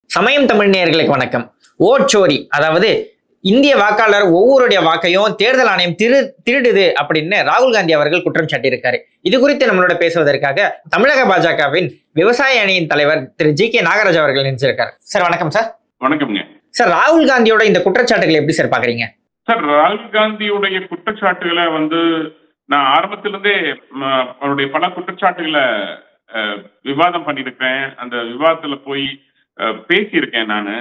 சமயம் தமிழ் நேயர்களுக்கு வணக்கம். ஓட்சோரி, அதாவது இந்திய வாக்காளர் ஒவ்வொருடைய வாக்கையும் தேர்தல் ஆணையம் திருடுது அப்படின்னு ராகுல் காந்தி அவர்கள் குற்றம் சாட்டியிருக்காரு. இது குறித்து நம்மளோட பேசுவதற்காக தமிழக பாஜகவின் விவசாய அணியின் தலைவர் திரு ஜி.கே. நாகராஜ் அவர்கள் நினைச்சிருக்காரு. சார் வணக்கம் சார். வணக்கம்ங்க சார். ராகுல் காந்தியோட இந்த குற்றச்சாட்டுகளை எப்படி சார் பாக்குறீங்க? சார், ராகுல் காந்தியுடைய குற்றச்சாட்டுகளை நான் ஆரம்பத்திலிருந்தே அவருடைய பல குற்றச்சாட்டுகளை விவாதம் பண்ணியிருக்கேன். அந்த விவாதத்துல போய் பேசியிருக்கேன் நானு.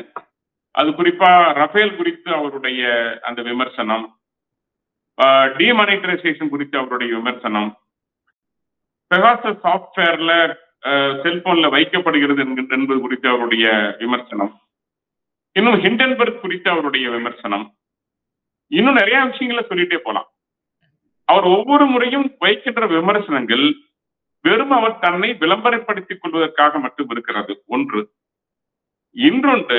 அது குறிப்பா ரஃபேல் குறித்து அவருடைய அந்த விமர்சனம், டிமானிட்டரைசேஷன் குறித்து அவருடைய விமர்சனம், பெகாசஸ் சாஃப்ட்வேர்ல செல்போன்ல வைக்கப்படுகிறது என்பது குறித்து அவருடைய விமர்சனம், இன்னும் ஹிண்டன்பர்க் குறித்து அவருடைய விமர்சனம், இன்னும் நிறைய விஷயங்களை சொல்லிட்டே போலாம். அவர் ஒவ்வொரு முறையும் வைக்கின்ற விமர்சனங்கள் வெறும் அவர் தன்னை விளம்பரப்படுத்திக் கொள்வதற்காக மட்டும் இருக்கிறது ஒன்று. இன்னொன்று,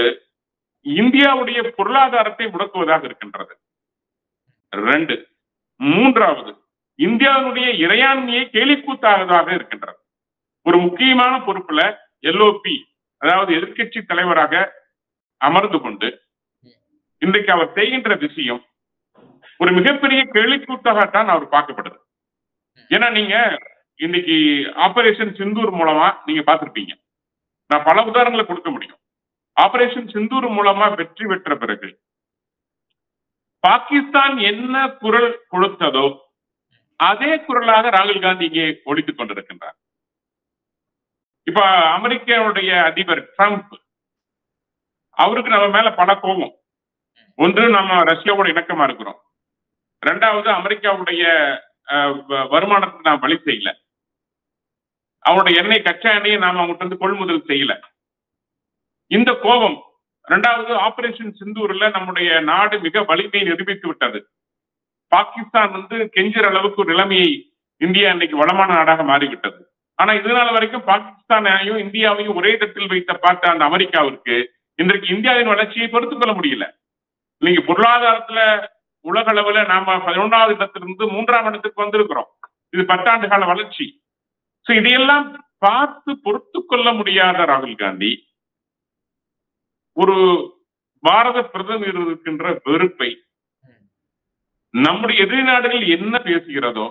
இந்தியாவுடைய பொருளாதாரத்தை முடக்குவதாக இருக்கின்றது. ரெண்டு, மூன்றாவது, இந்தியாவுடைய இறையாண்மையை கேலிக்கூத்தாவதாக இருக்கின்றது. ஒரு முக்கியமான பொறுப்புல எல்ஓபி, அதாவது எதிர்கட்சி தலைவராக அமர்ந்து கொண்டு இன்றைக்கு அவர் செய்கின்ற விஷயம் ஒரு மிகப்பெரிய கேலிக்கூத்தாகத்தான் அவர் பார்க்கப்படுது. ஏன்னா நீங்க இன்னைக்கு ஆபரேஷன் சிந்தூர் மூலமா நீங்க பார்த்திருப்பீங்க. நான் பல உதாரணங்களை கொடுக்க முடியும். ஆபரேஷன் சிந்தூர் மூலமா வெற்றி பெற்ற பிறகு பாகிஸ்தான் என்ன குரல் கொடுத்ததோ அதே குரலாக ராகுல் காந்தி இங்கே ஒழித்துக் கொண்டிருக்கின்றார். இப்ப அமெரிக்காவுடைய அதிபர் ட்ரம்ப், அவருக்கு நம்ம மேல பல கோபம். ஒன்று, நம்ம ரஷ்யாவோட இணக்கமா இருக்கிறோம். ரெண்டாவது, அமெரிக்காவுடைய வருமானத்தை நாம் வழி செய்யல. அவனுடைய எண்ணெய், கச்சா எண்ணெயை நாம் அவங்ககிட்ட இருந்து கொள்முதல் செய்யல. இந்த கோபம். இரண்டாவது, ஆபரேஷன் சிந்தூர்ல நம்முடைய நாடு மிக வலிமையை நிரூபித்து விட்டது. பாகிஸ்தான் கெஞ்சுற அளவுக்கு ஒரு நிலைமையை இந்தியா இன்னைக்கு வளமான நாடாக மாறிவிட்டது. ஆனா இதனால வரைக்கும் பாகிஸ்தானையும் இந்தியாவையும் ஒரே தட்டில் வைத்த பார்த்த அந்த அமெரிக்காவிற்கு இன்றைக்கு இந்தியாவின் வளர்ச்சியை பொறுத்துக் கொள்ள முடியல. நீங்க பொருளாதாரத்துல உலக அளவுல நாம 11வது இடத்திலிருந்து 3ஆம் இடத்துக்கு வந்திருக்கிறோம். இது 10 ஆண்டு கால வளர்ச்சி. இதையெல்லாம் பார்த்து பொறுத்து கொள்ள முடியாத ராகுல் காந்தி ஒரு பாரத பிரதமர் இருக்கின்ற வெறுப்பை, நம்முடைய எதிரி நாடுகள் என்ன பேசுகிறதோ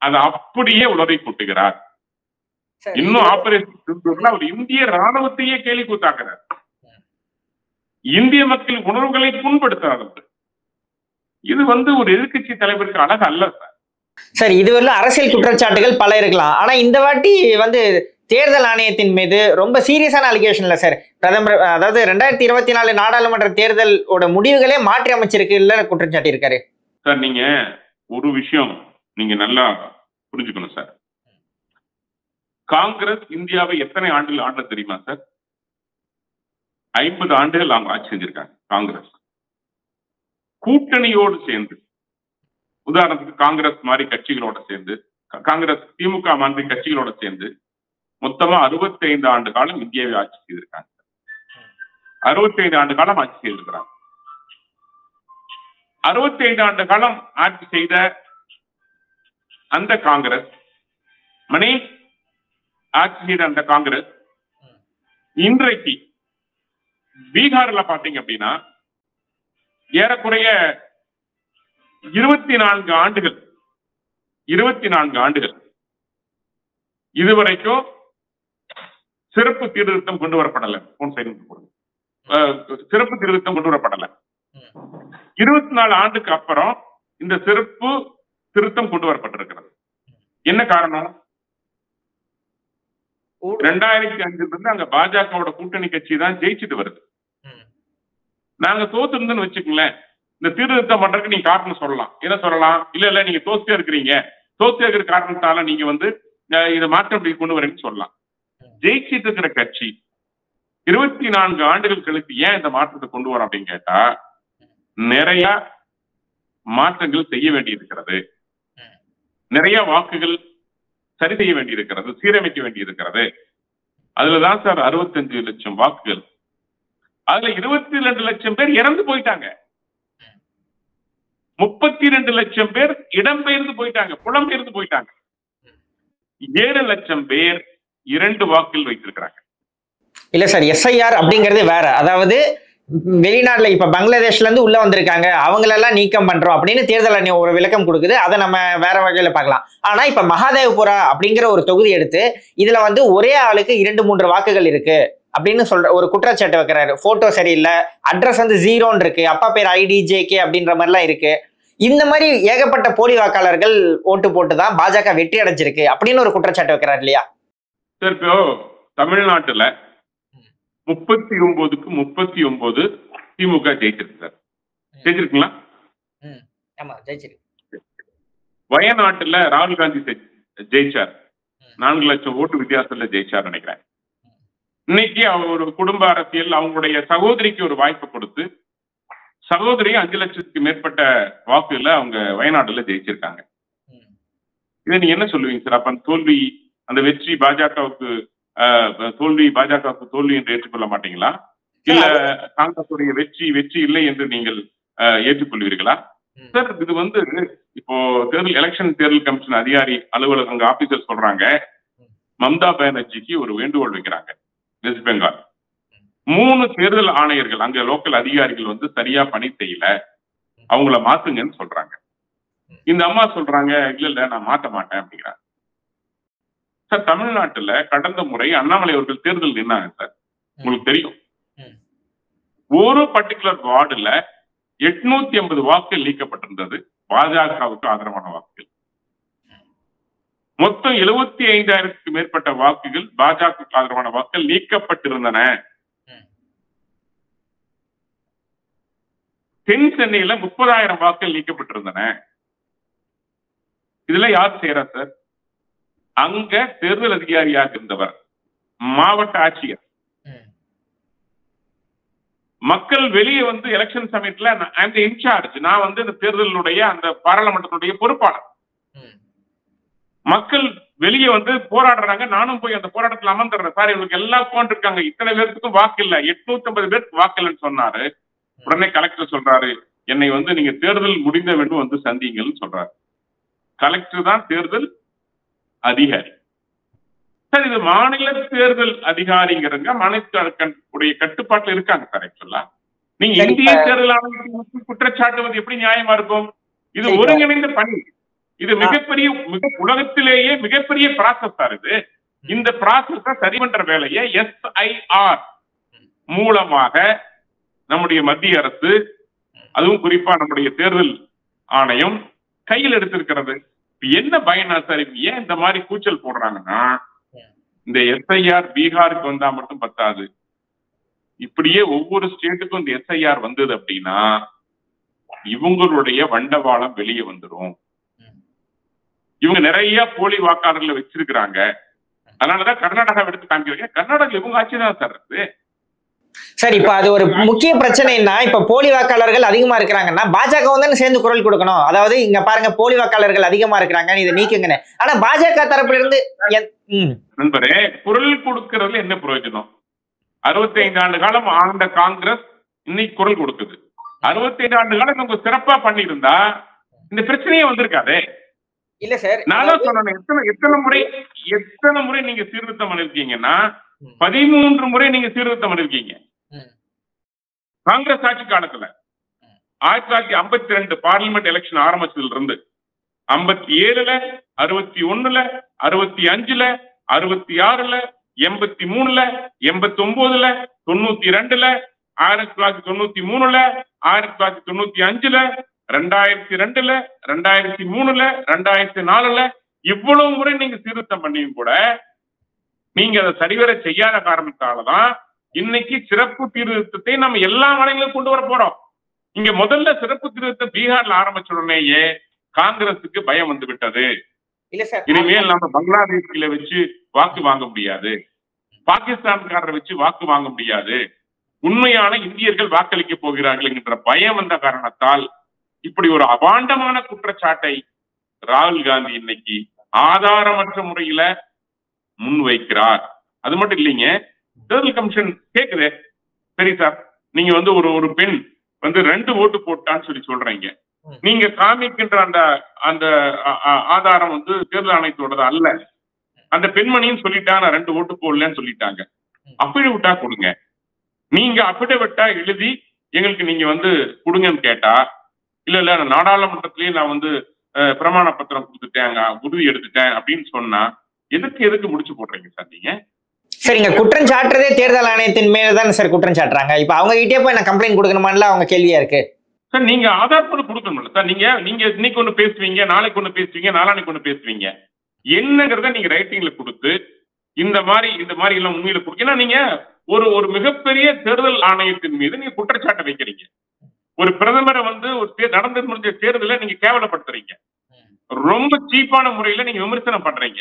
அதை அப்படியே உலரை கூட்டுகிறார். இன்னும் ஆபரேஷன் அவர் இந்திய ராணுவத்தையே கேலி கூத்தாக்குறார். இந்திய மக்கள் உணர்வுகளை புண்படுத்துறார். இது ஒரு எதிர்கட்சி தலைவருக்கு அழகு அல்ல சார். சார், இதுவரை அரசியல் குற்றச்சாட்டுகள் பல இருக்கலாம். ஆனா இந்த வாட்டி தேர்தல் ஆணையத்தின் மீது ரொம்ப சீரியஸான அலிகேஷன் இல்ல சார். பிரதமர், அதாவது 2024 நாடாளுமன்ற தேர்தலோட முடிவுகளே மாற்றி அமைச்சிருக்கு இல்ல குற்றச்சாட்டி இருக்காரு சார். நீங்க ஒரு விஷயம் நீங்க நல்லா புரிஞ்சுக்கணும் சார். காங்கிரஸ் இந்தியாவை எத்தனை ஆண்டுகள் ஆண்டு தெரியுமா சார்? 50 ஆண்டுகள் அவங்க ஆட்சி செஞ்சிருக்காங்க. காங்கிரஸ் கூட்டணியோடு சேர்ந்து, உதாரணத்துக்கு காங்கிரஸ் மாதிரி கட்சிகளோட சேர்ந்து, காங்கிரஸ் திமுக மாதிரி கட்சிகளோட சேர்ந்து மொத்தமா 65 ஆண்டு காலம் இந்தியாவை ஆட்சி செய்திருக்காங்க. 65 ஆண்டு காலம் ஆட்சி செய்திருக்கிறாங்க. 65 ஆண்டு காலம் ஆட்சி செய்த அந்த காங்கிரஸ், மணி ஆட்சி செய்த அந்த காங்கிரஸ் இன்றைக்கு பீகார்ல பாத்தீங்க அப்படின்னா ஏறக்குறைய 24 ஆண்டுகள் இதுவரைக்கும் சிறப்பு சீர்திருத்தம் கொண்டு வரப்படல. சிறப்பு சீர்திருத்தம் கொண்டு வரப்படல. 24 ஆண்டுக்கு அப்புறம் இந்த சிறப்பு திருத்தம் கொண்டு வரப்பட்டிருக்கிறது. என்ன காரணம்? 2005 இருந்து அங்க பாஜகவோட கூட்டணி கட்சி தான் ஜெயிச்சுட்டு வருது. நாங்க தோத்து இருந்தோன்னு வச்சுக்கங்களேன், இந்த சீர்திருத்தம் பண்றதுக்கு நீங்க காரணம் சொல்லலாம். என்ன சொல்லலாம்? இல்ல நீங்க தோத்தே இருக்கிறீங்க, தோத்தே இருக்கிற காரணத்தால நீங்க இதை மாற்றம் கொண்டு வரீங்கன்னு சொல்லலாம். ஜெயிச்சிட்டு இருக்கிற கட்சி 24 ஆண்டுகள் கழித்து ஏன் இந்த மாற்றத்தை கொண்டு வரோம் அப்படின்னு கேட்டா, நிறைய மாற்றங்கள் செய்ய வேண்டி இருக்கிறது, நிறைய வாக்குகள் சரி செய்ய வேண்டி இருக்கிறது, சீரமைக்க வேண்டி இருக்கிறது. அதுலதான் சார் 65 லட்சம் வாக்குகள். அதுல 22 லட்சம் பேர் இறந்து போயிட்டாங்க. 32 லட்சம் பேர் இடம்பெயர்ந்து போயிட்டாங்க, புலம்பெயர்ந்து போயிட்டாங்க. 7 லட்சம் பேர் 2 வாக்கில் வைத்திருக்கிறாங்க. இல்ல சார், எஸ்ஐஆர் அப்படிங்கிறது வேற. அதாவது வெளிநாட்டுல இப்ப பங்களாதேஷ்ல இருந்து உள்ள வந்திருக்காங்க, அவங்களெல்லாம் நீக்கம் பண்றோம் அப்படின்னு தேர்தல் ஆணையம் ஒரு விளக்கம் கொடுக்குது. அதை நம்ம வேற வகையில பார்க்கலாம். ஆனா இப்ப மகாதேவபுரா அப்படிங்கிற ஒரு தொகுதி எடுத்து இதுல வந்து ஒரே ஆளுக்கு 2-3 வாக்குகள் இருக்கு அப்படின்னு சொல்ற ஒரு குற்றச்சாட்டு வைக்கிறாரு. போட்டோ சரியில்லை, அட்ரஸ் வந்து 0 இருக்கு, அப்பா பேர் IDJK அப்படின்ற மாதிரிலாம் இருக்கு. இந்த மாதிரி ஏகப்பட்ட போலி வாக்காளர்கள் ஓட்டு போட்டுதான் பாஜக வெற்றி அடைஞ்சிருக்கு அப்படின்னு ஒரு குற்றச்சாட்டு வைக்கிறாரு இல்லையா? சார், இப்போ தமிழ்நாட்டுல 39க்கு 39 திமுக ஜெயிச்சிருக்கு சார். ஜெயிச்சிருக்குங்களா? ஆமா, ஜெயிச்சிருக்கு. வயநாட்டுல ராகுல் காந்தி ஜெயிச்சார். 4 லட்சம் ஓட்டு வித்தியாசத்துல ஜெயிச்சார் நினைக்கிறேன். இன்னைக்கு அவர் ஒரு குடும்ப அரசியல், அவங்களுடைய சகோதரிக்கு ஒரு வாய்ப்பு கொடுத்து சகோதரி 5 லட்சத்துக்கு மேற்பட்ட வாக்குல அவங்க வயநாடுல ஜெயிச்சிருக்காங்க. இதை நீங்க என்ன சொல்லுவீங்க சார்? அப்ப தோல்வி, அந்த வெற்றி பாஜகவுக்கு தோல்வி என்று ஏற்றுக்கொள்ள மாட்டீங்களா? இல்ல காங்கிரசுடைய வெற்றி இல்லை என்று நீங்கள் ஏற்றுக்கொள்வீர்களா? சார், இது வந்து இப்போ எலெக்ஷன் தேர்தல் கமிஷன் அதிகாரி அலுவலக அங்க ஆபீசர் சொல்றாங்க, மம்தா பானர்ஜிக்கு ஒரு வேண்டுகோள் வைக்கிறாங்க. வெஸ்ட் பெங்கால் 3 தேர்தல் ஆணையர்கள் அங்க லோக்கல் அதிகாரிகள் வந்து சரியா பணி செய்யல, அவங்கள மாத்துங்கன்னு சொல்றாங்க. இந்த அம்மா சொல்றாங்க, இல்ல நான் மாத்த மாட்டேன் அப்படிங்கிறாங்க. சார், தமிழ்நாட்டுல கடந்த முறை அண்ணாமலை அவர்கள் தேர்தல் நின்னாங்க சார், உங்களுக்கு தெரியும். ஒரு பர்டிகுலர் வார்டுல 850 வாக்குகள் நீக்கப்பட்டிருந்தது, பாஜகவுக்கு ஆதரவான வாக்குகள். மொத்தம் 75,000க்கு மேற்பட்ட வாக்குகள் பாஜகவுக்கு ஆதரவான வாக்குகள் நீக்கப்பட்டிருந்தன. தென் சென்னையில 30,000 வாக்குகள் நீக்கப்பட்டிருந்தன. இதுல யார் செய்யறா சார்? அங்க தேர்தல் அதிகாரியாக இருந்தவர் மாவட்ட ஆட்சியர். மக்கள் வெளியே வந்து எலெக்ஷன் சமயத்துல இன்சார்ஜ், நான் வந்து இந்த தேர்தலுடைய அந்த பாராளுமன்றத்துடைய பொறுப்பாளர். மக்கள் வெளியே வந்து போராடுறாங்க, நானும் போய் அந்த போராட்டத்தில் அமர்ந்துடுறேன். சார், இவங்களுக்கு எல்லாம் போன் இருக்காங்க, இத்தனை பேருக்கும் வாக்கு இல்ல, 850 பேருக்கு வாக்கு இல்லைன்னு சொன்னாரு. உடனே கலெக்டர் சொல்றாரு, என்னை வந்து நீங்க தேர்தல் முடிந்த வேண்டும் வந்து சந்திங்கன்னு சொல்றாரு. கலெக்டர் தான் தேர்தல் அதிகாரி. சார், இது மாநில தேர்தல் அதிகாரிங்கிறங்க மாநிலத்துடைய கட்டுப்பாட்டில் இருக்காங்க சார். ஆக்சுவலா நீங்க இந்திய தேர்தல் ஆணையத்தின் குற்றச்சாட்டுவது எப்படி நியாயமா இருக்கும்? இது ஒருங்கிணைந்த பணி. இது மிகப்பெரிய உலகத்திலேயே மிகப்பெரிய ப்ராசஸ் சார். இது இந்த ப்ராசஸ சரி பண்ற வேலையை SIR மூலமாக நம்முடைய மத்திய அரசு, அதுவும் குறிப்பா நம்முடைய தேர்தல் ஆணையம் கையில் எடுத்திருக்கிறது. என்ன பயனா சார்? ஏன் இந்த மாதிரி கூச்சல் போடுறாங்கன்னா, இந்த SIR பீகாருக்கு வந்தா மட்டும் பத்தாது, இப்படியே ஒவ்வொரு ஸ்டேட்டுக்கும் இந்த SIR வந்தது அப்படின்னா இவங்களுடைய வண்டவாளம் வெளியே வந்துடும். இவங்க நிறைய போலி வாக்காளர்களை வச்சிருக்கிறாங்க. அதனாலதான் கர்நாடகா எடுத்து காமிக்கிறாங்க. கர்நாடகா இவங்க ஆட்சி தான் சார் இருக்கு. சார், இப்ப அது ஒரு முக்கிய பிரச்சனைன்னா, இப்ப போலி வாக்காளர்கள் அதிகமா இருக்கிறாங்கன்னா பாஜக வந்து சேர்ந்து குரல் கொடுக்கணும். அதாவது இங்க பாருங்க, போலி வாக்காளர்கள் அதிகமா இருக்கிறாங்க, இதை நீக்குங்கன்னு. ஆனா பாஜக தரப்புல இருந்து நண்பரே, குரல் கொடுக்கறதுல என்ன பிரயோஜனம்? 65 ஆண்டு காலம் ஆண்ட காங்கிரஸ் இன்னைக்கு குரல் கொடுக்குது. 65 ஆண்டு காலம் இவங்க சிறப்பா பண்ணிருந்தா இந்த பிரச்சனையே வந்திருக்காதே. இல்ல சார், நானும் சொன்னேன், எத்தனை முறை நீங்க சீர்திருத்தம் பண்ணிருக்கீங்கன்னா 13 முறை நீங்க சீர்திருத்தம் பண்ணிருக்கீங்க. காங்கிரஸ் ஆட்சி காலத்துல 1952 பார்லிமெண்ட் எலெக்ஷன் ஆரம்பிச்சதுல இருந்து 57ல, 61ல, 65ல, 66ல, 83ல, 89ல, 92ல, 1993ல, 1995ல, 2002ல, 2003ல, 2004ல இவ்வளவு முறை நீங்க சீர்திருத்தம் பண்ணியும் கூட நீங்க அதை சரிவர செய்யாத காரணத்தாலதான் இன்னைக்கு சிறப்பு சீர்திருத்தத்தை நம்ம எல்லா மாநிலங்களும் கொண்டு வர போறோம். இங்க முதல்ல சிறப்பு சீர்திருத்தம் பீகார்ல ஆரம்பிச்ச உடனேயே காங்கிரசுக்கு பயம் வந்து விட்டது. இனிமேல் நம்ம பங்களாதேஷ்ல வச்சு வாக்கு வாங்க முடியாது, பாகிஸ்தான்காரரை வச்சு வாக்கு வாங்க முடியாது, உண்மையான இந்தியர்கள் வாக்களிக்க போகிறார்கள் என்கின்ற பயம் வந்த காரணத்தால் இப்படி ஒரு அபாண்டமான குற்றச்சாட்டை ராகுல் காந்தி இன்னைக்கு ஆதாரமற்ற முறையில முன்வைக்கிறார். அது மட்டும் இல்லைங்க, தேர்தல் கமிஷன் கேக்குது, சரி சார், நீங்க வந்து ஒரு பெண் வந்து 2 ஓட்டு போட்டான்னு சொல்லி சொல்றீங்க, நீங்க காமிக்கின்ற அந்த அந்த ஆதாரம் வந்து தேர்தல் ஆணையத்தோடது அல்ல, அந்த பெண்மணியும் சொல்லிட்டாங்க நான் 2 ஓட்டு போடலன்னு சொல்லிட்டாங்க. அஃபிடவிட்டா கொடுங்க. நீங்க அஃபிடவிட்டா எழுதி எங்களுக்கு நீங்க வந்து கொடுங்கன்னு கேட்டா, இல்ல நான் நாடாளுமன்றத்திலேயே நான் வந்து பிரமாண பத்திரம் கொடுத்துட்டேன், உறுதி எடுத்துட்டேன் அப்படின்னு சொன்னா எதுக்கு முடிச்சு போடுறீங்க சார் நீங்க? சரிங்க, குற்றம் சாட்டுறதே தேர்தல் ஆணையத்தின் மேலதான் சார் குற்றம் சாட்டுறாங்க. இப்ப அவங்க கிட்டே போய் நான் கம்ப்ளைண்ட் கொடுக்கணுமான்ல அவங்க கேள்வியா இருக்கு. சார் நீங்க ஆதார் பண்ணி கொடுக்கணும்ல சார். நீங்க இன்னைக்கு ஒண்ணு பேசுவீங்க, நாளைக்கு ஒண்ணு பேசுவீங்க, நாளானைக்கு ஒண்ணு பேசுவீங்க. என்னங்கிறத நீங்க ரைட்டிங்ல கொடுத்து இந்த மாதிரி எல்லாம் உண்மையில கொடுக்க. ஏன்னா நீங்க ஒரு மிகப்பெரிய தேர்தல் ஆணையத்தின் மீது நீங்க குற்றச்சாட்டை வைக்கிறீங்க. ஒரு பிரதமரை வந்து ஒரு நடந்து முடிஞ்ச தேர்தலை நீங்க கேவலப்படுத்துறீங்க. ரொம்ப சீப்பான முறையில நீங்க விமர்சனம் பண்றீங்க.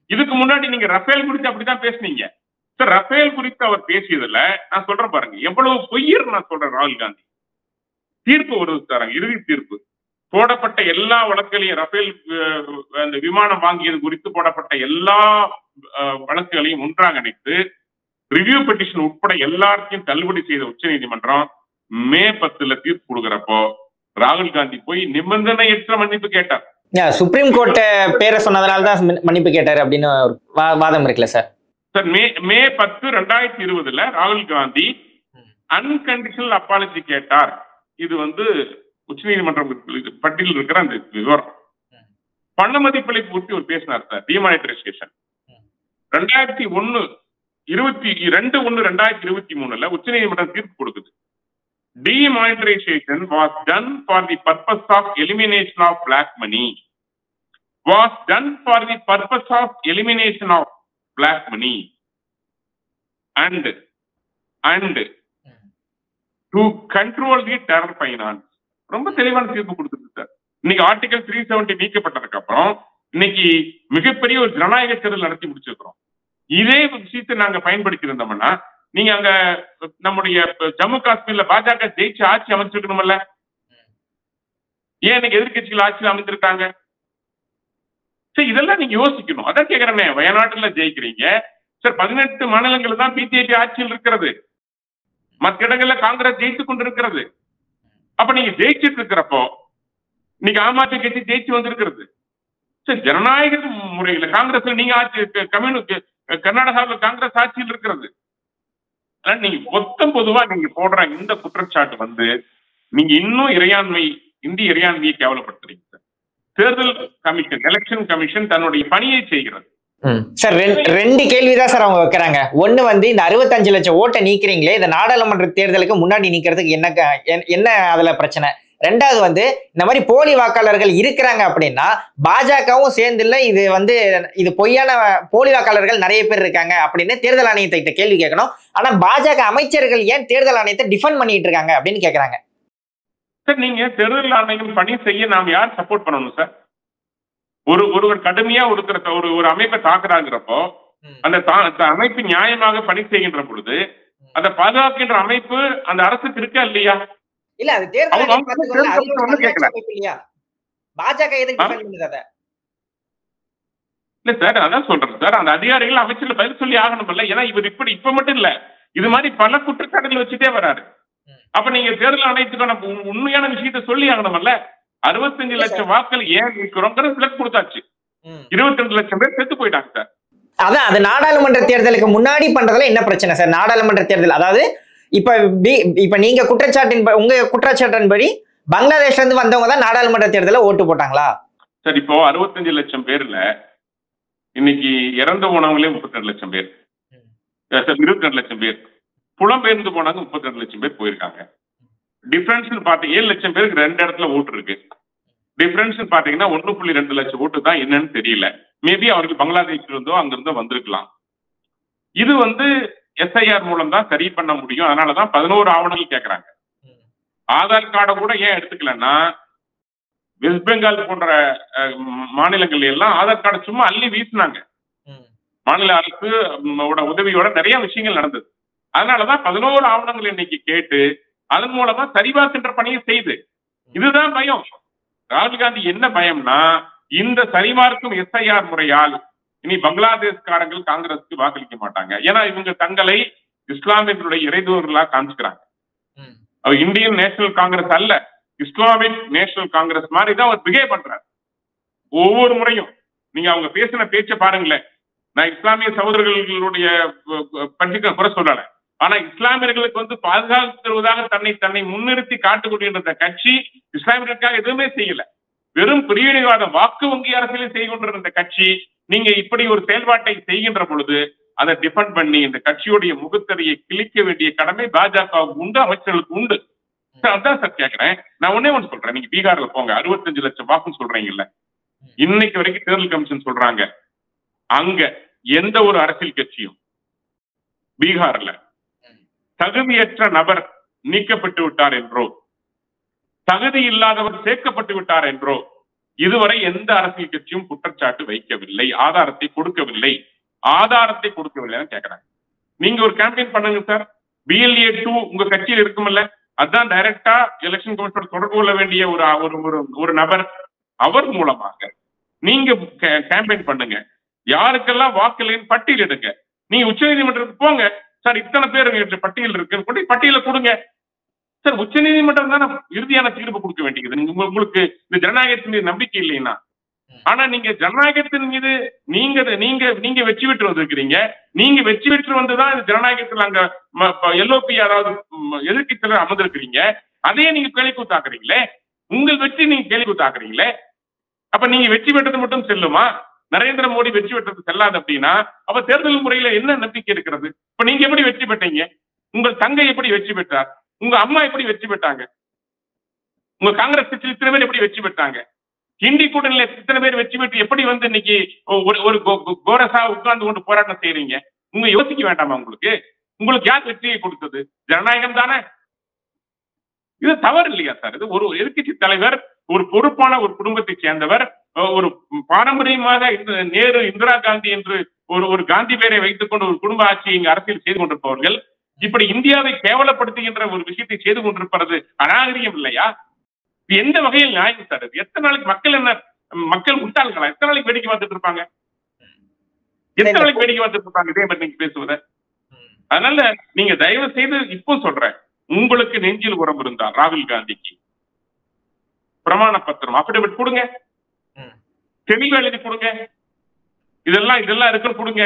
இதுக்கு முன்னாடி நீங்க ரஃபேல் குறித்து அப்படிதான் பேசுனீங்க சார். ரஃபேல் குறித்து அவர் பேசியதுல நான் சொல்றேன் பாருங்க, எவ்வளவு பொய்யர் நான் சொல்றேன். ராகுல் காந்தி தீர்ப்பு வருது சார், இறுதி தீர்ப்பு. போடப்பட்ட எல்லா வழக்குகளையும், ரஃபேல் அந்த விமானம் வாங்கியது குறித்து போடப்பட்ட எல்லா வழக்குகளையும் ஒன்றாக இணைத்து ரிவ்யூ பெட்டிஷன் உட்பட எல்லாத்தையும் தள்ளுபடி செய்த உச்ச நீதிமன்றம் மே 10 தீர்ப்பு கொடுக்கிறப்போ ராகுல் காந்தி போய் நிபந்தனையற்ற மன்னிப்பு கேட்டார். சுப்ரீம் கோர்ட் பேரை சொன்னதுனாலதான் மன்னிப்பு கேட்டாரு அப்படின்னு வாதம் இருக்குல்ல சார்? சார் மே 10, 2020 ராகுல் காந்தி அன்கண்டிஷனல் அப்பாலஜி கேட்டார். இது வந்து உச்ச நீதிமன்றம் பட்டியலில் இருக்கிற அந்த விவரம். பண மதிப்பிழைப்பு குறித்து ஒரு பேசினார் சார், டிமானிட்டரைசேஷன். 22/1/2023 உச்ச நீதிமன்றம் தீர்ப்பு கொடுக்குது. Demonetization was done for the purpose of elimination of black money. Was done for the purpose of elimination of black money and to control the terror finance. ரொம்ப தெளிவான தீர்ப்பு கொடுத்துருக்கு சார். இன்னைக்கு ஆர்டிகல் 370 நீக்கப்பட்டதுக்கு அப்புறம் இன்னைக்கு மிகப்பெரிய ஒரு ஜனநாயக தேர்தல் நடத்தி முடிச்சிருக்கிறோம். இதே விஷயத்தை நாங்க பயன்படுத்தி இருந்தோம்னா நீங்க அங்க நம்முடைய ஜம்மு காஷ்மீர்ல பாஜக ஜெயிச்சு ஆட்சி அமைச்சிருக்கணும்ல. ஏன் இன்னைக்கு எதிர்கட்சிகள் ஆட்சியில் அமைந்திருக்காங்க? சரி, இதெல்லாம் நீங்க யோசிக்கணும். அதான் கேக்குறேனே, வயநாட்டுல ஜெயிக்கிறீங்க சார். 18 மாநிலங்கள் தான் பிஜேபி ஆட்சியில் இருக்கிறது. மற்ற இடங்கள்ல காங்கிரஸ் ஜெயித்து கொண்டிருக்கிறது. அப்ப நீங்க ஜெயிச்சிட்டு இருக்கிறப்போ இன்னைக்கு ஆம் ஆத்மி கட்சி ஜெயிச்சு வந்திருக்கிறது. சரி, ஜனநாயக முறையில காங்கிரஸ்ல நீங்க ஆட்சி, கர்நாடகாவில் காங்கிரஸ் ஆட்சியில் இருக்கிறது. நீங்க மொத்தம் பொதுவா நீங்க போடுற இந்த குற்றச்சாட்டு வந்து நீங்க இன்னும் இந்திய இறையாண்மையை கேவலப்படுத்துறீங்க. தேர்தல் கமிஷன், எலெக்ஷன் கமிஷன் தன்னுடைய பணியை செய்கிறது. சார், ரெண்டு கேள்விதான் சார் அவங்க வைக்கிறாங்க. ஒண்ணு வந்து இந்த 65 லட்சம் ஓட்டை நீக்கிறீங்களே, இந்த நாடாளுமன்ற தேர்தலுக்கு முன்னாடி நீக்கிறதுக்கு என்ன அதுல பிரச்சனை? ரெண்டாவது வந்து இந்த மாதிரி போலி வாக்காளர்கள் இருக்கிறாங்க அப்படின்னா பாஜகவும் சேர்ந்து இல்ல, இது பொய்யான போலி வாக்காளர்கள் நிறைய பேர் இருக்காங்க அப்படின்னு தேர்தல் ஆணையத்தை கேள்வி கேட்கணும். ஆனா பாஜக அமைச்சர்கள் ஏன் தேர்தல் ஆணையத்தை டிஃபெண்ட் பண்ணிட்டு இருக்காங்க அப்படின்னு கேட்கறாங்க. சார், நீங்க தேர்தல் ஆணையம் பணி செய்ய நாம் யார் சப்போர்ட் பண்ணணும் சார்? ஒருவர் கடுமையா ஒரு அமைப்பை தாக்குறாங்கிறப்போ அந்த அமைப்பு நியாயமாக பணி செய்கின்ற பொழுது அதை பாதுகாக்கின்ற அமைப்பு அந்த அரசுக்கு இருக்கா இல்லையா? இல்ல, அது தேர்தல் இல்லையா? பாஜக எதுக்கு டிஃபெண்ட் பண்ணுது அத? இல்ல சார், அதான் சொல்றேன் சார், அந்த அதிகாரிகள் அமைச்சர்கள் பதில் சொல்லி ஆகணும் இல்ல. ஏன்னா இவர் இப்ப மட்டும் இல்ல, இது மாதிரி பல குற்றச்சாட்டுகள் வச்சுட்டே வராரு. அப்ப நீங்க தேர்தல் ஆணையத்துக்கான உண்மையான விஷயத்தை சொல்லி ஆகணும்ல. 65 லட்சம் வாக்கள் ஏன் இருக்கிறோங்கிற விலக்கு கொடுத்தாச்சு. 22 லட்சம் பேர் செத்து போயிட்டாங்க சார். அதான், அது நாடாளுமன்ற தேர்தலுக்கு முன்னாடி பண்றதுல என்ன பிரச்சனை சார்? நாடாளுமன்ற தேர்தல், அதாவது இப்ப நீங்க உங்க குற்றச்சாட்டின்படி பங்களாதேஷ்ல இருந்து வந்தவங்க தான் நாடாளுமன்ற தேர்தல ஓட்டு போட்டாங்களா சார்? இப்போ 65 லட்சம் பேர்ல இன்னைக்கு இறந்து போனவங்களே 32 லட்சம் பேர், 22 லட்சம் பேர். புலம்பெயர்ந்து போனாங்க 32 லட்சம் பேர் போயிருக்காங்க. டிஃபரன்ஸ் பாத்தீங்க 7 லட்சம் பேருக்கு 2 இடத்துல ஓட்டு இருக்கு. டிஃபரன்ஸ் பாத்தீங்கன்னா 1.2 லட்சம் ஓட்டு தான், என்னன்னு தெரியல. மேபி அவர்கள் பங்களாதேஷ்ல இருந்தோ அங்கிருந்தோ வந்திருக்கலாம். இது வந்து எஸ்ஐஆர் மூலம் தான் சரி பண்ண முடியும். அதனாலதான் 11 ஆவணங்கள் கேட்கறாங்க. ஆதார் கார்டை கூட ஏன் எடுத்துக்கலன்னா, வெஸ்ட் பெங்கால் போன்ற மாநிலங்கள் எல்லாம் ஆதார் கார்டை சும்மா அள்ளி வீசினாங்க. மாநில அரசு உதவியோட நிறைய விஷயங்கள் நடந்தது. அதனாலதான் 11 ஆவணங்கள் இன்னைக்கு கேட்டு அதன் மூலமா சரிபார்க்கின்ற பணியை செய்து. இதுதான் பயம். ராகுல் காந்தி என்ன பயம்னா, இந்த சரிபார்க்கும் எஸ்ஐஆர் முறையால் இனி பங்களாதேஷ்காரங்கள் காங்கிரஸுக்கு வாக்களிக்க மாட்டாங்க. ஏன்னா இவங்க தங்களை இஸ்லாமியர்களுடைய இறைதூர்களாக காமிச்சுக்கிறாங்க. அவர் இந்தியன் நேஷனல் காங்கிரஸ் அல்ல, இஸ்லாமிக் நேஷனல் காங்கிரஸ் மாதிரி தான் அவர் பிஹேவ் பண்றாரு. ஒவ்வொரு முறையும் நீங்க அவங்க பேசின பேச்சை பாருங்களேன். நான் இஸ்லாமிய சகோதரர்களுடைய பற்றி குறை சொல்லல. ஆனா இஸ்லாமியர்களுக்கு வந்து பாதுகாப்பு தருவதாக தன்னை முன்னிறுத்தி காட்டுக்கொண்டிருந்த கட்சி இஸ்லாமியர்களுக்காக எதுவுமே செய்யல. வெறும் பிரிவினைவாத வாக்கு வங்கி அரசியலை செய்து கொண்டிருந்த கட்சி நீங்க இப்படி ஒரு செயல்பாட்டை செய்கின்ற பொழுது அதை டிஃபெண்ட் பண்ணி இந்த கட்சியுடைய முகத்தறியை கிழிக்க வேண்டிய கடமை பாஜகவுக்கு உண்டு, அமைச்சர்களுக்கு உண்டு. அதான் சார் கேட்கிறேன். நான் ஒன்னே ஒன்று சொல்றேன். நீங்க பீகார்ல போங்க, 65 லட்சம் வாக்குன்னு சொல்றீங்கல்ல, இன்னைக்கு வரைக்கும் தேர்தல் கமிஷன் சொல்றாங்க அங்க எந்த ஒரு அரசியல் கட்சியும் பீகார்ல தகுதியற்ற நபர் நீக்கப்பட்டு விட்டார் என்றோ, தகுதி இல்லாதவர் சேர்க்கப்பட்டு விட்டார் என்றோ இதுவரை எந்த அரசியல் கட்சியும் குற்றச்சாட்டு வைக்கவில்லை, ஆதாரத்தை கொடுக்கவில்லை. ஆதாரத்தை கொடுக்கவில்லைன்னு கேட்கிறாங்க. நீங்க ஒரு கேம்பெயின் பண்ணுங்க சார். BLA 2 உங்க கட்சியில் இருக்கும்ல, அதான் டைரக்டா எலெக்ஷன் கமிஷனோட தொடர்பு கொள்ள வேண்டிய ஒரு நபர். அவர் மூலமாக நீங்க கேம்பெயின் பண்ணுங்க. யாருக்கெல்லாம் வாக்குகளின் பட்டியல் எடுங்க. நீங்க உச்ச நீதிமன்றத்துக்கு போங்க சார், இத்தனை பேர் பட்டியல் இருக்கு, பட்டியலை கொடுங்க சார். உச்ச நீதிமன்றம் தானே இறுதியான தீர்ப்பு கொடுக்க வேண்டியது. உங்களுக்கு இந்த ஜனநாயகத்தின் மீது நம்பிக்கை இல்லைன்னா, ஆனா நீங்க ஜனநாயகத்தின் மீது நீங்க வெற்றி பெற்று வந்திருக்கிறீங்க. நீங்க வெற்றி பெற்று வந்துதான் இந்த ஜனநாயகத்தில் அங்க LOP அதாவது எதிர்க்கட்சியில அமர்ந்திருக்கிறீங்க. அதையே நீங்க கேள்விக்கூத்தாக்குறீங்களே, உங்கள் வெற்றி நீங்க கேள்விக்கூத்தாக்குறீங்களே. அப்ப நீங்க வெற்றி பெற்றது மட்டும் செல்லுமா? நரேந்திர மோடி வெற்றி பெற்றது செல்லாது அப்படின்னா அப்ப தேர்தல் முறையில என்ன நம்பிக்கை இருக்கிறது? இப்ப நீங்க எப்படி வெற்றி பெற்றீங்க? உங்கள் தங்கை எப்படி வெற்றி பெற்றார்? உங்க அம்மா எப்படி வெற்றி பெற்றாங்க? உங்க காங்கிரஸ் கட்சியில் இத்தனை பேர் எப்படி வெற்றி பெற்றாங்க? ஹிந்தி கூட்டணியில இத்தனை பேர் வெற்றி பெற்று எப்படி வந்து இன்னைக்கு ஒரு கோரசா உட்கார்ந்து கொண்டு போராட்டம் செய்யறீங்க? உங்க யோசிக்க வேண்டாமா? உங்களுக்கு யார் வெற்றியை கொடுத்தது? ஜனநாயகம் தானே. இது தவறு இல்லையா சார்? இது ஒரு எதிர்க்கட்சி தலைவர், ஒரு பொறுப்பான ஒரு குடும்பத்தை சேர்ந்தவர், ஒரு பாரம்பரியமாக நேரு இந்திரா காந்தி என்று ஒரு காந்தி பேரை வைத்துக் கொண்டு ஒரு குடும்ப ஆட்சியை இங்கு அரசியல் செய்து கொண்டிருப்பவர்கள் இப்படி இந்தியாவை கேவலப்படுத்துகின்ற ஒரு விஷயத்தை செய்து கொண்டிருப்பது அநாகரிகம் இல்லையா? எந்த வகையில் நியாயம் சார்? எத்தனை நாளைக்கு மக்கள் முட்டாள்களா? எத்தனை நாளைக்கு வேடிக்கை பார்த்துட்டு இருப்பாங்க? எத்தனை நாளைக்கு வேடிக்கை பார்த்துட்டு இருப்பாங்க இதே மாதிரி நீங்க பேசுவத? அதனால நீங்க தயவு செய்து இப்போ சொல்றேன், உங்களுக்கு நெஞ்சில் உரம் இருந்தா ராகுல் காந்திக்கு பிரமாண பத்திரம் அபிடவிட் கொடுங்க, தெளிவு எழுதி கொடுங்க. இதெல்லாம் இருக்குன்னு கொடுங்க.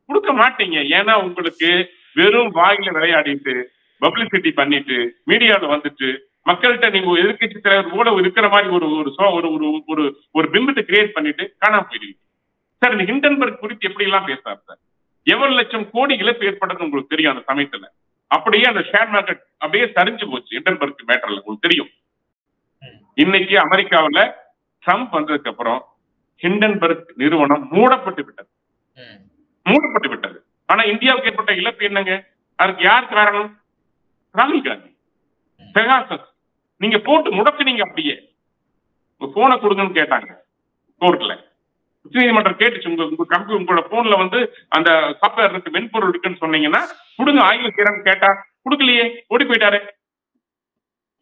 கொடுக்க மாட்டீங்க. ஏன்னா உங்களுக்கு வெறும் வாயில விளையாடிட்டு பப்ளிசிட்டி பண்ணிட்டு மீடியாவில் வந்துட்டு மக்கள்கிட்ட நீங்க எதிர்கட்சி தலைவர் கூட இருக்கிற மாதிரி ஒரு பிம்பத்தை கிரியேட் பண்ணிட்டு காணாம போயிடுவீங்க சார். இந்த ஹிண்டன்பர்க் குறித்து எப்படி எல்லாம் பேசுறாரு சார்? எவ்வளவு லட்சம் கோடி இழப்பு ஏற்படுறது உங்களுக்கு தெரியும் அந்த சமயத்துல. அப்படியே அந்த ஷேர் மார்க்கெட் அப்படியே சரிஞ்சு போச்சு ஹிண்டன்பர்க் மேட்டர்ல, உங்களுக்கு தெரியும். இன்னைக்கு அமெரிக்காவில் ட்ரம்ப் வந்ததுக்கு அப்புறம் ஹிண்டன்பர்க் நிறுவனம் மூடப்பட்டு விட்டது. ஆனா இந்தியாவுக்கு ஏற்பட்ட இழப்பு என்னங்க? அதுக்கு யார் காரணம்? ராகுல் காந்தி. பெகாசஸ் நீங்க போட்டு முடக்குனீங்க. அப்படியே உங்க போனை கொடுங்கன்னு கேட்டாங்க கோர்ட்ல. உச்ச நீதிமன்றம் கேட்டுச்சு, உங்களோட போன்ல வந்து அந்த சாப்ட்வேர் இருக்கு, மென்பொருள் இருக்குன்னு சொன்னீங்கன்னா கொடுங்க, ஆய்வு செய்யறன்னு கேட்டா கொடுக்கலையே, ஓடி போயிட்டாரு.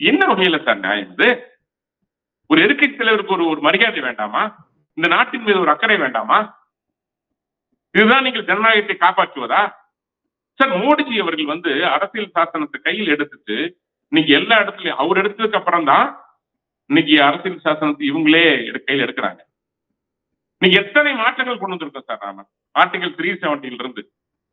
என்ன வகையில சார் நியாயம் இது? ஒரு எதிர்க்கட்சி தலைவருக்கு ஒரு மரியாதை வேண்டாமா? இந்த நாட்டின் மீது ஒரு அக்கறை வேண்டாமா? இதுதான் நீங்கள் ஜனநாயகத்தை காப்பாற்றுவதா சார்? மோடிஜி அவர்கள் வந்து அரசியல் சாசனத்தை கையில் எடுத்துட்டு இன்னைக்கு எல்லா இடத்துலயும் அவர் எடுத்ததுக்கு அப்புறம் தான் இன்னைக்கு அரசியல் சாசனத்தை இவங்களே கையில் எடுக்கிறாங்க. இன்னைக்கு எத்தனை மாற்றங்கள் கொண்டு வந்திருக்கோம் சார் நாம. ஆர்டிகல் 370 இருந்து,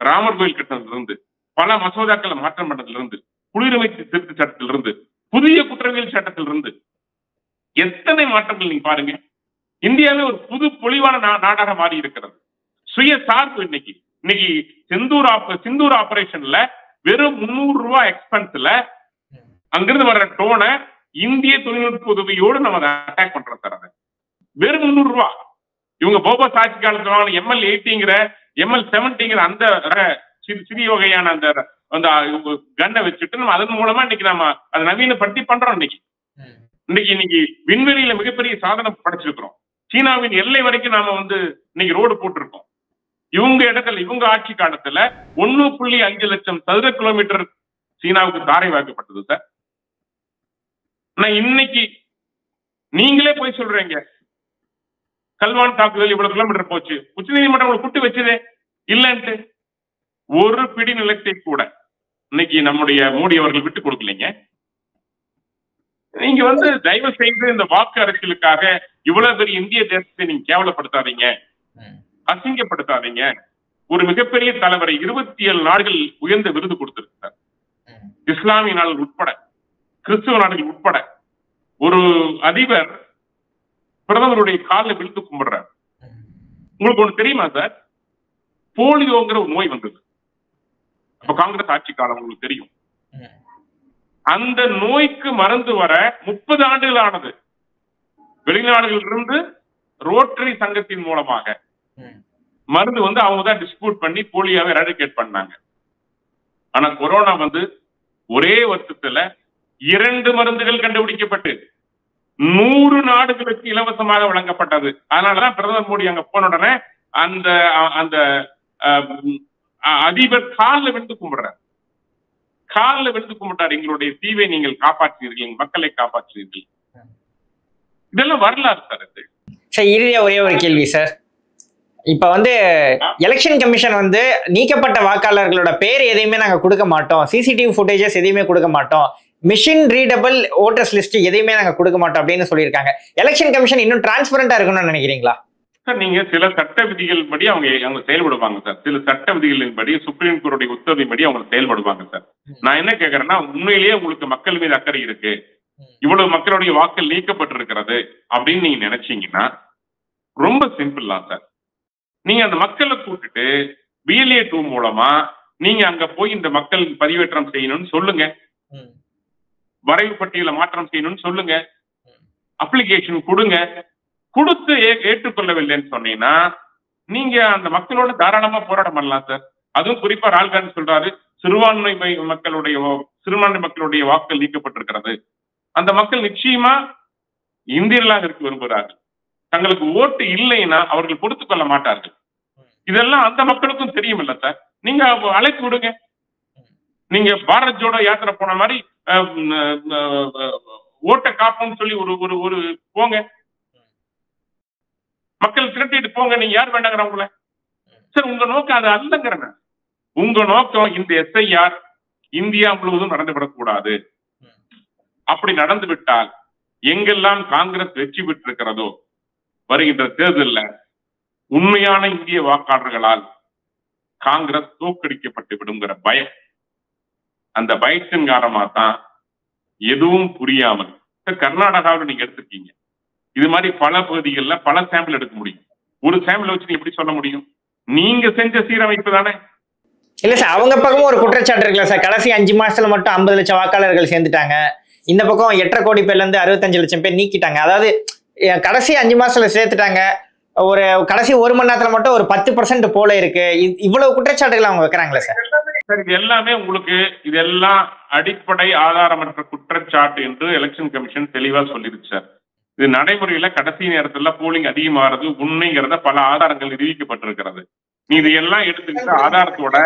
ராமர் கோயில் கட்டணத்துல இருந்து, பல மசோதாக்களை மாற்றம் பண்ணதுல இருந்து, குடியுரிமை திருத்த சட்டத்திலிருந்து, புதிய குற்றவியல் சட்டத்திலிருந்து எத்தனை மாற்றங்கள் நீங்க பாருங்க. இந்தியாவே ஒரு புது பொலிவான நாடாக மாறி இருக்கிறது. சுய சார்பு இன்னைக்கு சிந்தூர் ஆபரேஷன்ல வெறும் 300 ரூபாய் எக்ஸ்பென்ஸ்ல அங்கிருந்து வர்ற டோனை இந்திய தொழில்நுட்ப உதவியோடு நம்ம அட்டாக் பண்றோம் சார். அதை வெறும் 300 ரூபாய். இவங்க போபஸ் ஆட்சி காலத்துல ML-80ங்கிற ML-70ங்கிற அந்த சிறிய வகையான அந்த கண்ணை வச்சுட்டு நம்ம அதன் மூலமா இன்னைக்கு நம்ம அதை நவீனப்படுத்தி பண்றோம். இன்னைக்கு விண்வெளியில மிகப்பெரிய சாதனை படைச்சிருக்கிறோம். சீனாவின் எல்லை வரைக்கும் நாம வந்து இன்னைக்கு ரோடு போட்டிருக்கோம். இவங்க ஆட்சி காலத்துல 1.5 லட்சம் சதுர கிலோமீட்டர் சீனாவுக்கு தாரை வாக்கப்பட்டது சார். இன்னைக்கு நீங்களே போய் சொல்றீங்க கல்வான் தாக்குதல் இவ்வளவு கிலோமீட்டர் போச்சு, உச்ச நீதிமன்றம் கூட்டு வச்சதே இல்லன்ட்டு. ஒரு பிடி நிலத்தை கூட இன்னைக்கு நம்முடைய மோடி அவர்கள் விட்டு கொடுக்கலைங்க. நீங்க வந்து தயவு செய்து இந்த வாக்கு அரசியலுக்காக இவ்வளவு பெரிய இந்திய தேசத்தை நீங்க கேவலப்படுத்தாதீங்க, அசிங்கப்படுத்தாதீங்க. ஒரு மிகப்பெரிய தலைவரை 27 நாடுகள் உயர்ந்த விருது கொடுத்திருக்கிறார். இஸ்லாமிய நாடுகள் உட்பட, கிறிஸ்துவ நாடுகள் உட்பட. ஒரு அதிபர் பிரதமருடைய காலில் விழுந்து கும்பிடுறார். உங்களுக்கு ஒண்ணு தெரியுமா சார்? போலியோங்கிற ஒரு நோய் வந்தது. அப்ப காங்கிரஸ் ஆட்சி காலம் உங்களுக்கு தெரியும். அந்த நோய்க்கு மருந்து வர 30 ஆண்டுகள் ஆனது. வெளிநாடுகளில் இருந்து ரோட்டரி சங்கத்தின் மூலமாக மருந்து வந்து அவங்க தான் டிஸ்ட்ரிபியூட் பண்ணி போலியோவை எராடிகேட் பண்ணாங்க. ஆனா கொரோனா வந்து ஒரே வருஷத்துல 2 மருந்துகள் கண்டுபிடிக்கப்பட்டு 100 நாடுகளுக்கு இலவசமாக வழங்கப்பட்டது. அதனாலதான் பிரதமர் மோடி அங்க போன உடனே அந்த அந்த அதிபர் காலில் விழுந்து கும்பிடுறார். காலில் விழுந்து கும்பிட்டார், எங்களுடைய தீவை நீங்கள் காப்பாற்றுவீர்கள், மக்களை காப்பாற்றுவீர்கள். இதெல்லாம் வரலாறு சார். இது சார் இறுதியா ஒரே ஒரு கேள்வி சார். இப்ப வந்து எலெக்ஷன் கமிஷன் வந்து நீக்கப்பட்ட வாக்காளர்களோட பேர் எதையுமே நாங்க கொடுக்க மாட்டோம், சிசிடிவி ஃபுட்டேஜஸ் எதையுமே கொடுக்க மாட்டோம், மிஷின் ரீடபிள் ஓட்டர்ஸ் லிஸ்ட் எதையுமே நாங்க கொடுக்க மாட்டோம் அப்படின்னு சொல்லியிருக்காங்க. எலெக்ஷன் கமிஷன் இன்னும் டிரான்ஸ்பரண்டா இருக்கணும்னு நினைக்கிறீங்களா? சார் நீங்க சில சட்ட விதிகள் படி அவங்க செயல்படுவாங்க சார். சில சட்ட விதிகளின் படி, சுப்ரீம் கோர்ட்டுடைய உத்தரவின் படி அவங்க செயல்படுவாங்க சார். நான் என்ன கேட்கறேன்னா, உண்மையிலேயே உங்களுக்கு மக்கள் மீது அக்கறை இருக்கு, இவ்வளவு மக்களுடைய வாக்கள் நீக்கப்பட்டிருக்கிறது அப்படின்னு நீங்க நினைச்சீங்கன்னா ரொம்ப சிம்பிள் தான் சார். நீங்க அந்த மக்களை கூப்பிட்டு BLA 2 மூலமா நீங்க அங்க போய் இந்த மக்கள் பதிவேற்றம் செய்யணும்னு சொல்லுங்க, வரைவு பட்டியல மாற்றம் செய்யணும்னு சொல்லுங்க, அப்ளிகேஷன் கொடுங்க. கொடுத்து ஏற்றுக்கொள்ளவில்லைன்னு சொன்னீங்கன்னா நீங்க அந்த மக்களோட தாராளமா போராட்டம் பண்ணலாம் சார். அதுவும் குறிப்பா ராகுல் காந்தி சொல்றாரு, சிறுபான்மை மக்களுடைய வாக்கள் நீக்கப்பட்டிருக்கிறது. அந்த மக்கள் நிச்சயமா இந்தியர்களாக இருக்க விரும்புகிறார்கள். தங்களுக்கு ஓட்டு இல்லைன்னா அவர்கள் பொறுத்துக் கொள்ள மாட்டார்கள். இதெல்லாம் அந்த மக்களுக்கும் தெரியும் இல்ல சார். நீங்க அழைப்பு விடுங்க. நீங்க பாரத் ஜோடோ யாத்திரை போன மாதிரி ஓட்டை காப்போம்னு சொல்லி ஒரு போங்க, மக்கள் திரட்டிட்டு போங்க. நீங்க யார் வேண்டாங்கிற உங்களை சார்? உங்க நோக்கம் அது அல்லங்கிறன. உங்க நோக்கம் இந்த SIR இந்தியா முழுவதும் நடந்துவிடக்கூடாது. அப்படி நடந்து விட்டால் எங்கெல்லாம் காங்கிரஸ் வெற்றி பெற்றிருக்கிறதோ வருகின்ற தேர்தலில் உண்மையான இந்திய வாக்காளர்களால் காங்கிரஸ் தோற்கடிக்கப்பட்டு விடுங்கிற பயம், அந்த பயத்தின் காரணமா தான் எதுவும் புரியாமல் கர்நாடகாவில் நீங்க எடுத்துருக்கீங்க. இது மாதிரி பல பகுதிகளில் பல சாம்பிள் எடுக்க முடியும். ஒரு சாம்பிள் வச்சு நீ எப்படி சொல்ல முடியும்? நீங்க செஞ்ச சீரமைப்பு தானே. இல்ல சார், அவங்க பக்கமும் ஒரு குற்றச்சாட்டு இருக்குல்ல சார், கடைசி 5 மாசத்துல மட்டும் 50 லட்சம் வாக்காளர்கள் சேர்ந்துட்டாங்க, இந்த பக்கம் 8.5 கோடி பேர்ல இருந்து 65 லட்சம் பேர் நீக்கிட்டாங்க. அதாவது கடைசி 5 மாசத்துல சேர்த்துட்டாங்க, ஒரு கடைசி 1 மணி நேரத்துல மட்டும் ஒரு 10% போல இருக்கு. இவ்வளவு குற்றச்சாட்டுகள் அவங்க வைக்கிறாங்களே சார். சார் இது எல்லாமே உங்களுக்கு இதெல்லாம் அடிப்படை ஆதாரமற்ற குற்றச்சாட்டு என்று எலெக்ஷன் கமிஷன் தெளிவா சொல்லிருச்சு சார். இது நடைமுறையில கடைசி நேரத்துல போலிங் அதிகமாகிறது உண்மைங்கிறத பல ஆதாரங்கள் நிரூபிக்கப்பட்டிருக்கிறது. நீ இதையெல்லாம் எடுத்துக்கிட்டு ஆதாரத்தோட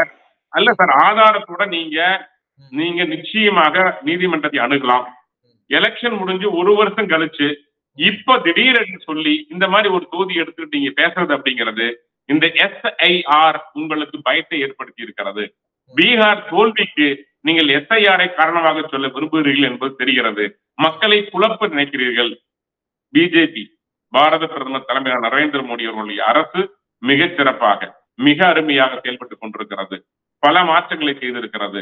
அல்ல சார், ஆதாரத்தோட நீங்க நிச்சயமாக நீதிமன்றத்தை அணுகலாம். எலெக்ஷன் முடிஞ்சு 1 வருஷம் கழிச்சு இப்ப திடீர்னு சொல்லி இந்த மாதிரி ஒரு தொகுதி எடுத்துட்டு நீங்க பேசுறது அப்படிங்கிறது இந்த SIR உங்களுக்கு பயத்தை ஏற்படுத்தி இருக்கிறது. பீகார் தோல்விக்கு நீங்கள் SIR-ஐ காரணமாக சொல்ல விரும்புகிறீர்கள் என்பது தெரிகிறது. மக்களை குழப்ப நினைக்கிறீர்கள். பிஜேபி பாரத பிரதமர் தலைமையிலான நரேந்திர மோடி அவர்களுடைய அரசு மிகச் சிறப்பாக மிக அருமையாக செயல்பட்டுக் கொண்டிருக்கிறது. பல மாற்றங்களை செய்திருக்கிறது.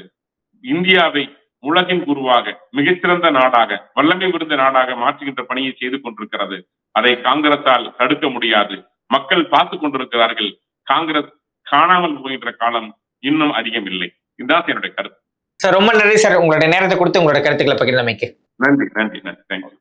இந்தியாவை உலகின் குருவாக மிகச்சிறந்த நாடாக வல்லமை விருந்த நாடாக மாற்றுகின்ற பணியை செய்து கொண்டிருக்கிறது. அதை காங்கிரஸால் தடுக்க முடியாது. மக்கள் பார்த்து கொண்டிருக்கிறார்கள். காங்கிரஸ் காணாமல் போகின்ற காலம் இன்னும் அதிகம் இல்லை. இதுதான் என்னுடைய கருத்து சார். ரொம்ப நன்றி சார், உங்களுடைய நேரத்தை கொடுத்து உங்களுடைய கருத்துக்களை பகிர்ந்தமைக்கு. நன்றி. தேங்க்யூ.